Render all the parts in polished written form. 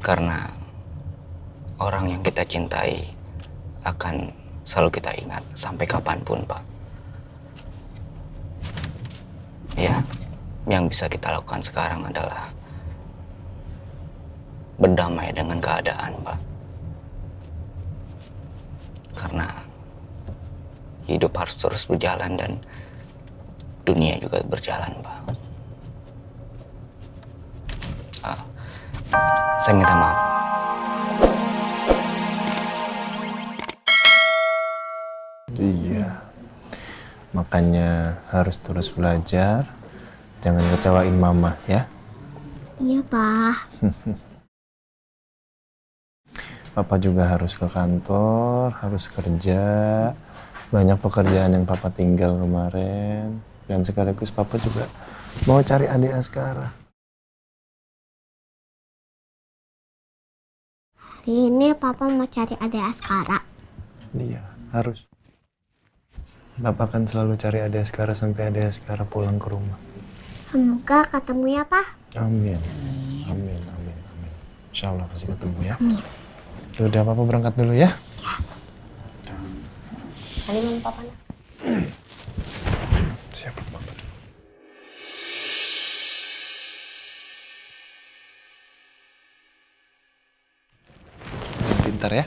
Karena orang yang kita cintai akan selalu kita ingat sampai kapanpun, Pak. Ya, yang bisa kita lakukan sekarang adalah berdamai dengan keadaan, Pak. Karena hidup harus terus berjalan dan dunia juga berjalan, Pak. Saya minta maaf. Iya, makanya harus terus belajar, jangan kecewain mama ya. Iya, Pak. Papa juga harus ke kantor, harus kerja. Banyak pekerjaan yang papa tinggal kemarin. Dan sekaligus papa juga mau cari adik Askara. Hari ini Papa mau cari adik Askara. Iya, harus. Papa akan selalu cari adik Askara sampai adik Askara pulang ke rumah. Semoga ketemu ya, Pak. Amin. Amin, amin, amin. Insya Allah pasti ketemu ya. Amin. Udah, papa berangkat dulu ya. Kali mau Papa. Siap, papa. Pintar ya.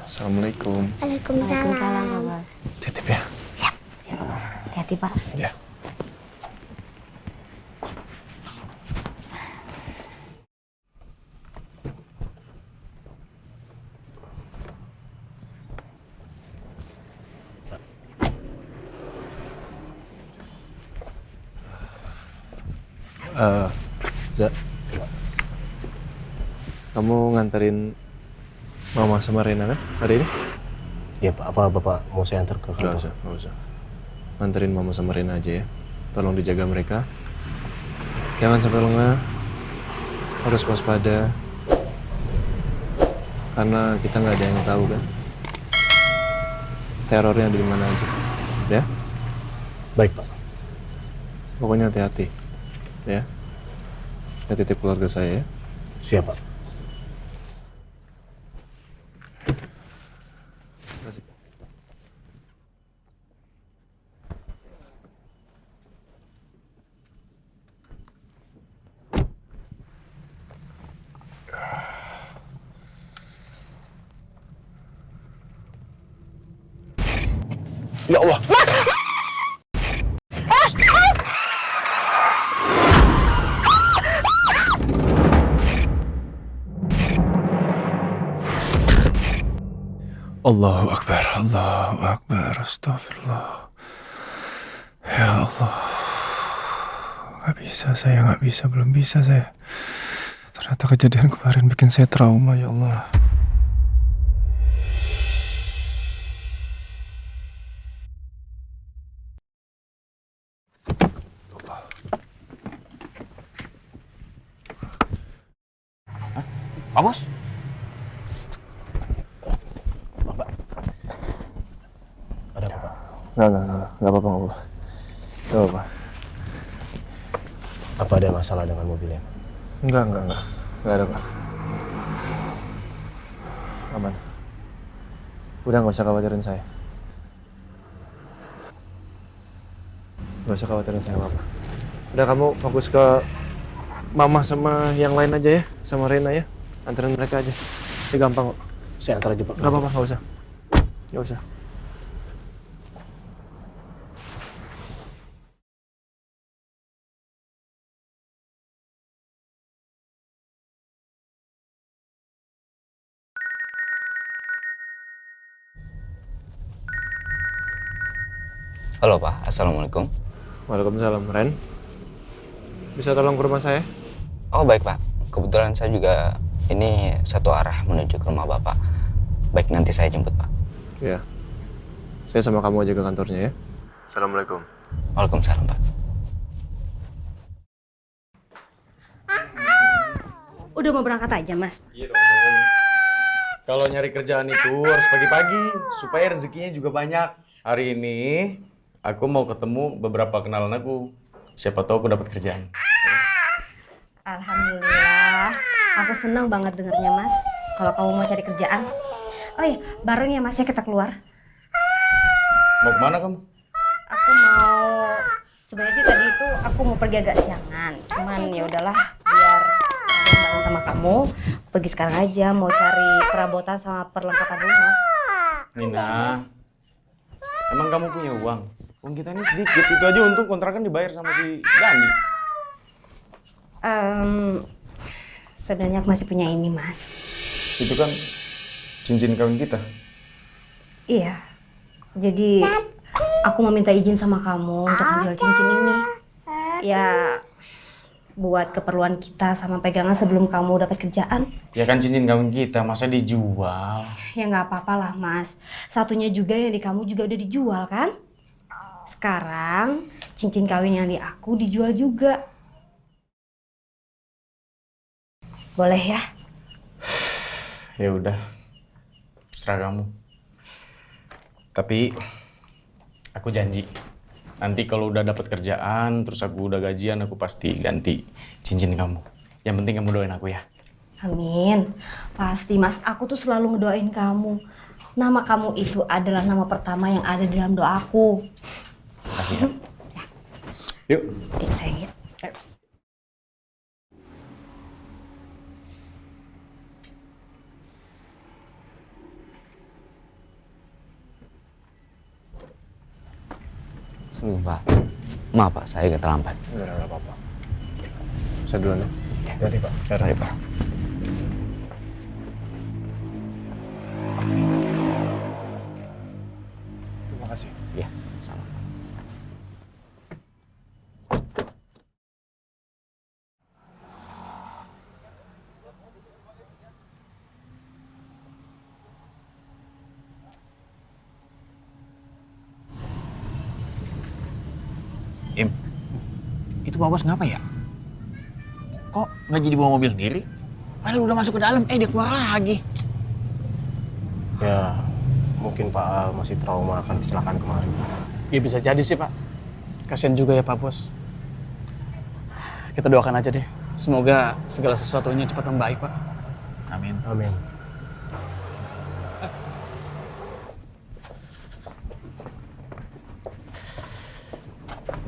Assalamualaikum. Waalaikumsalam. Titip ya. Siap. Hati-hati, Pak. Ya. Za, kamu nganterin mama sama Rena kan hari ini? Ya Pak, apa Bapak mau saya antar ke kantor? Nggak usah. Nganterin mama sama Rena aja ya. Tolong dijaga mereka. Jangan sampai lengah. Harus waspada. Karena kita nggak ada yang tahu kan. Terornya di mana aja. Ya? Baik Pak. Pokoknya hati-hati. Ya. Saya titip keluarga saya ya. Siap Pak. Terima kasih. Ya Allah. Allahu Akbar, Allahu Akbar, astagfirullah. Ya Allah. Gak bisa saya, gak bisa, belum bisa saya. Ternyata kejadian kemarin bikin saya trauma, ya Allah. Pak Bos. Ada apa Pak? Gak apa-apa, gak apa-apa. Apa ada masalah dengan mobilnya? Enggak ada Pak. Aman. Udah gak usah khawatirin saya. Gak usah khawatirin saya apa-apa. Udah, kamu fokus ke mama sama yang lain aja ya, sama Rena ya. Anterin mereka aja. Ini gampang kok. Saya antar aja Pak. Gak apa-apa, gak usah. Gak usah. Halo, Pak. Assalamualaikum. Waalaikumsalam, Ren. Bisa tolong ke rumah saya? Oh, baik, Pak. Kebetulan saya juga ini satu arah menuju ke rumah Bapak. Baik, nanti saya jemput, Pak. Iya. Saya sama kamu aja ke kantornya ya. Assalamualaikum. Waalaikumsalam, Pak. Udah mau berangkat aja, Mas? Iya dong. Kalau nyari kerjaan itu harus pagi-pagi supaya rezekinya juga banyak. Hari ini aku mau ketemu beberapa kenalan aku. Siapa tahu aku dapat kerjaan. Alhamdulillah. Aku senang banget dengernya Mas. Kalau kamu mau cari kerjaan. Oh iya, bareng ya Mas ya kita keluar. Mau kemana kamu? Aku mau sebenarnya sih tadi itu aku mau pergi agak siangan. Cuman ya udahlah biar bareng sama kamu. Pergi sekarang aja mau cari perabotan sama perlengkapan rumah. Nina, emang kamu punya uang? Uang kita ini sedikit, itu aja untung kontrakan dibayar sama si Dani. Sebenarnya aku masih punya ini Mas. Itu kan cincin kawin kita. Iya. Jadi aku mau minta izin sama kamu untuk menjual cincin ini. Ya buat keperluan kita sama pegangan sebelum kamu dapat kerjaan. Ya kan cincin kawin kita, masa dijual? Ya nggak apa-apa lah Mas. Satunya juga yang di kamu juga udah dijual kan? Sekarang cincin kawin yang di aku dijual juga. Boleh ya? Ya udah, terserah kamu. Tapi aku janji, nanti kalau udah dapat kerjaan, terus aku udah gajian, aku pasti ganti cincin kamu. Yang penting kamu doain aku ya. Amin. Pasti Mas, aku tuh selalu ngedoain kamu. Nama kamu itu adalah nama pertama yang ada di dalam doaku. Makasih ya. Yuk. Oke sayang ya. Sebentar, Pak. Maaf Pak, saya agak terlambat. Enggak apa-apa. Saya duluan ya. Hati-hati Pak. Mari Pak. Terima kasih. Iya, sama. Im, itu Pak Bos ngapa ya? Kok nggak jadi bawa mobil sendiri? Padahal udah masuk ke dalam, dia keluar lagi. Ya, mungkin Pak Al masih trauma akan kecelakaan kemarin. Ya bisa jadi sih Pak. Kasian juga ya Pak Bos. Kita doakan aja deh. Semoga segala sesuatunya cepat membaik Pak. Amin. Amin.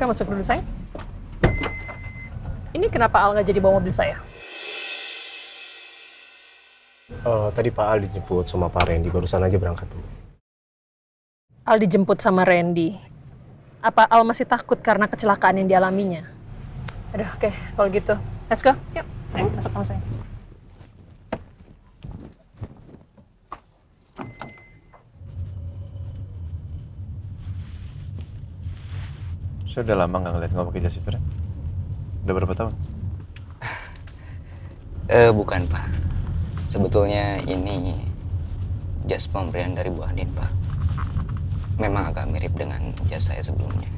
Kak masuk dulu sayang. Ini kenapa Al nggak jadi bawa mobil saya? Tadi Pak Al dijemput sama Pak Randy, barusan aja berangkat tuh. Al dijemput sama Randy. Apa Al masih takut karena kecelakaan yang dialaminya? Aduh, oke, kalau gitu. Let's go. Yuk, sayang, masuk sama saya. Saya udah lama nggak ngeliat kamu pakai jas itu, Ren. Udah berapa tahun? Bukan Pak. Sebetulnya ini jas pemberian dari Bu Andin Pak. Memang agak mirip dengan jas saya sebelumnya.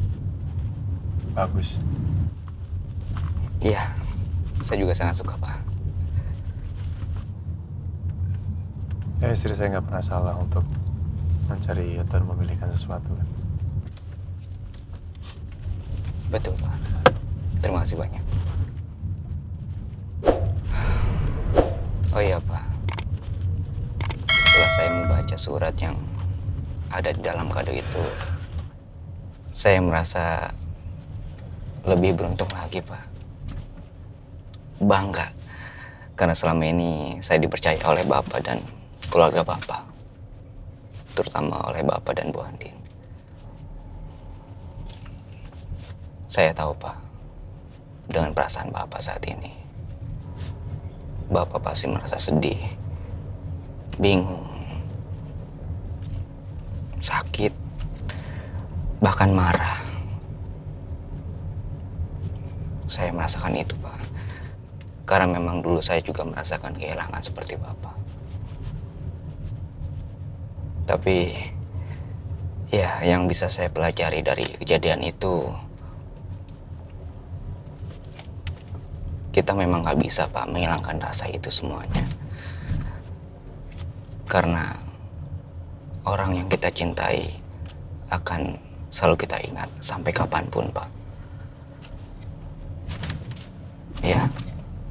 Bagus. Iya, saya juga sangat suka Pak. Ya, istri saya nggak pernah salah untuk mencari atau memilihkan sesuatu kan. Betul Pak. Terima kasih banyak. Oh iya Pak. Setelah saya membaca surat yang ada di dalam kado itu, saya merasa lebih beruntung lagi Pak. Bangga. Karena selama ini saya dipercaya oleh Bapak dan keluarga Bapak. Terutama oleh Bapak dan Bu Andin. Saya tahu Pak, dengan perasaan Bapak saat ini, Bapak pasti merasa sedih, bingung, sakit, bahkan marah. Saya merasakan itu Pak, karena memang dulu saya juga merasakan kehilangan seperti Bapak. Tapi, ya yang bisa saya pelajari dari kejadian itu, kita memang nggak bisa Pak menghilangkan rasa itu semuanya. Karena orang yang kita cintai akan selalu kita ingat sampai kapanpun Pak. Ya,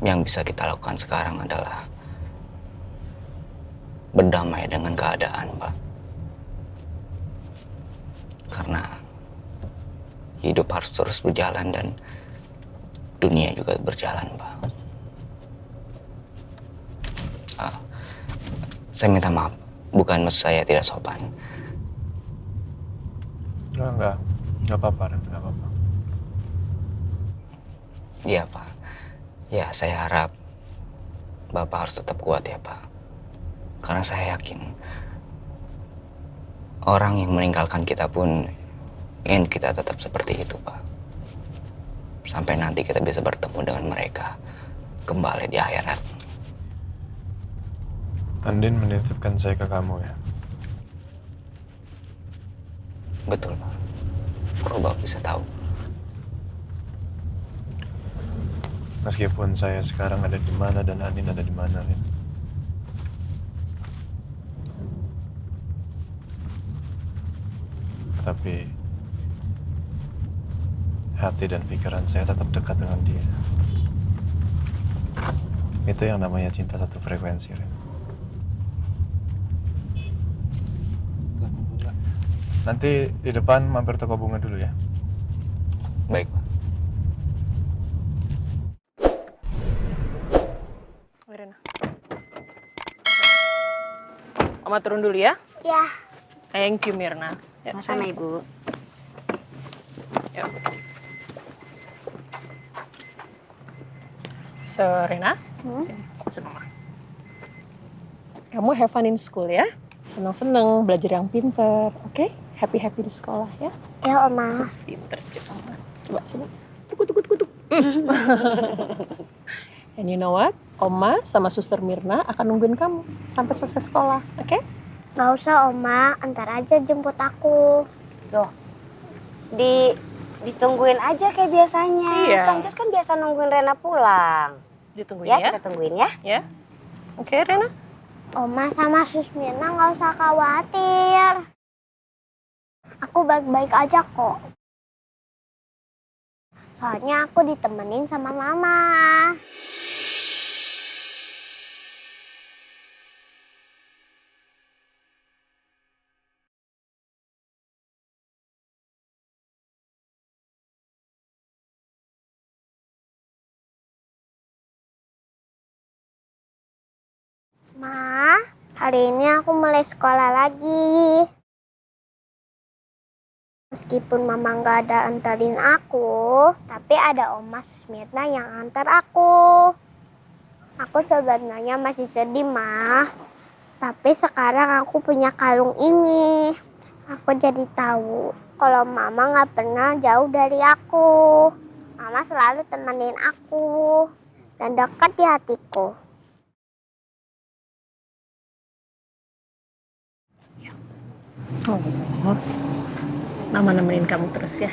yang bisa kita lakukan sekarang adalah berdamai dengan keadaan, Pak. Karena hidup harus terus berjalan dan dunia juga berjalan, Pak. Saya minta maaf, bukan maksud saya tidak sopan. Enggak apa-apa, Ren, enggak apa-apa. Iya, Pak. Ya, saya harap Bapak harus tetap kuat ya, Pak. Karena saya yakin orang yang meninggalkan kita pun ingin kita tetap seperti itu, Pak. Sampai nanti kita bisa bertemu dengan mereka kembali di akhirat. Andin menitipkan saya ke kamu ya. Betul, Pak. Kok Bapak bisa tahu? Meskipun saya sekarang ada di mana dan Andin ada di mana, Rin. Tapi hati dan pikiran saya tetap dekat dengan dia. Itu yang namanya cinta satu frekuensi, Rin. Nanti di depan mampir toko bunga dulu ya. Baik, Pak. Mirna. Oma turun dulu ya. Ya. Thank you, Mirna. Ya, Sama Ibu. Yuk. So, Rena, sini, masuk Mama. Kamu have fun in school ya. Senang-senang, belajar yang pinter, oke? Happy-happy di sekolah ya. Ya, Oma. Pinter, coba sini. Kutuk. And you know what? Oma sama Suster Mirna akan nungguin kamu sampai selesai sekolah, oke? Gak usah, Oma. Antar aja jemput aku. Loh, ditungguin aja kayak biasanya. Iya. Kang Jos kan biasa nungguin Rena pulang. Ditungguin Ya, ya. kita tungguin ya. Ya. Oke, Rena. Oma sama Sus Mirna gak usah khawatir. Aku baik-baik aja kok. Soalnya aku ditemenin sama Mama. Ma, hari ini aku mulai sekolah lagi. Meskipun Mama nggak ada antarin aku, tapi ada Oma Susmirna yang antar aku. Aku sebenarnya masih sedih, Ma. Tapi sekarang aku punya kalung ini. Aku jadi tahu kalau Mama nggak pernah jauh dari aku. Mama selalu temenin aku dan dekat di hatiku. Oh, Mama nemenin kamu terus ya.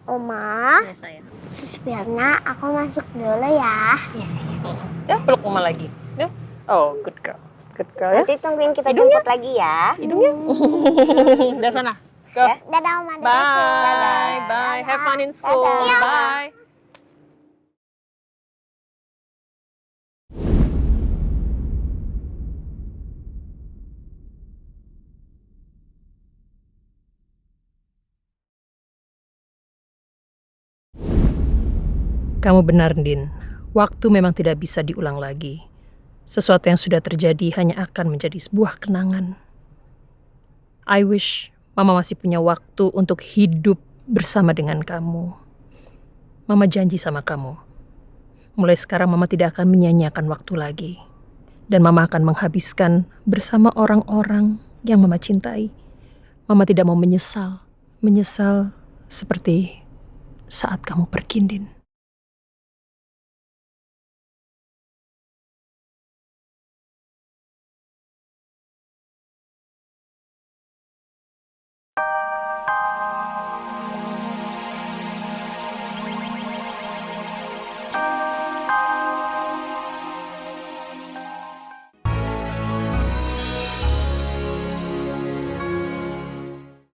Oma, Ya, sayang. Sus Mirna, aku masuk dulu ya. Ya, peluk Mama lagi. Ya. Oh, good girl. Good girl ya. Nanti tungguin kita jemput lagi ya. Hidungnya. Udah sana. Go. Ya. Dadah, Oma. Bye. Bye. Have fun in school. Dadah. Bye. Kamu benar, Din. Waktu memang tidak bisa diulang lagi. Sesuatu yang sudah terjadi hanya akan menjadi sebuah kenangan. I wish Mama masih punya waktu untuk hidup bersama dengan kamu. Mama janji sama kamu. Mulai sekarang Mama tidak akan menyia-nyiakan waktu lagi. Dan Mama akan menghabiskan bersama orang-orang yang Mama cintai. Mama tidak mau menyesal. Menyesal seperti saat kamu pergi, Din.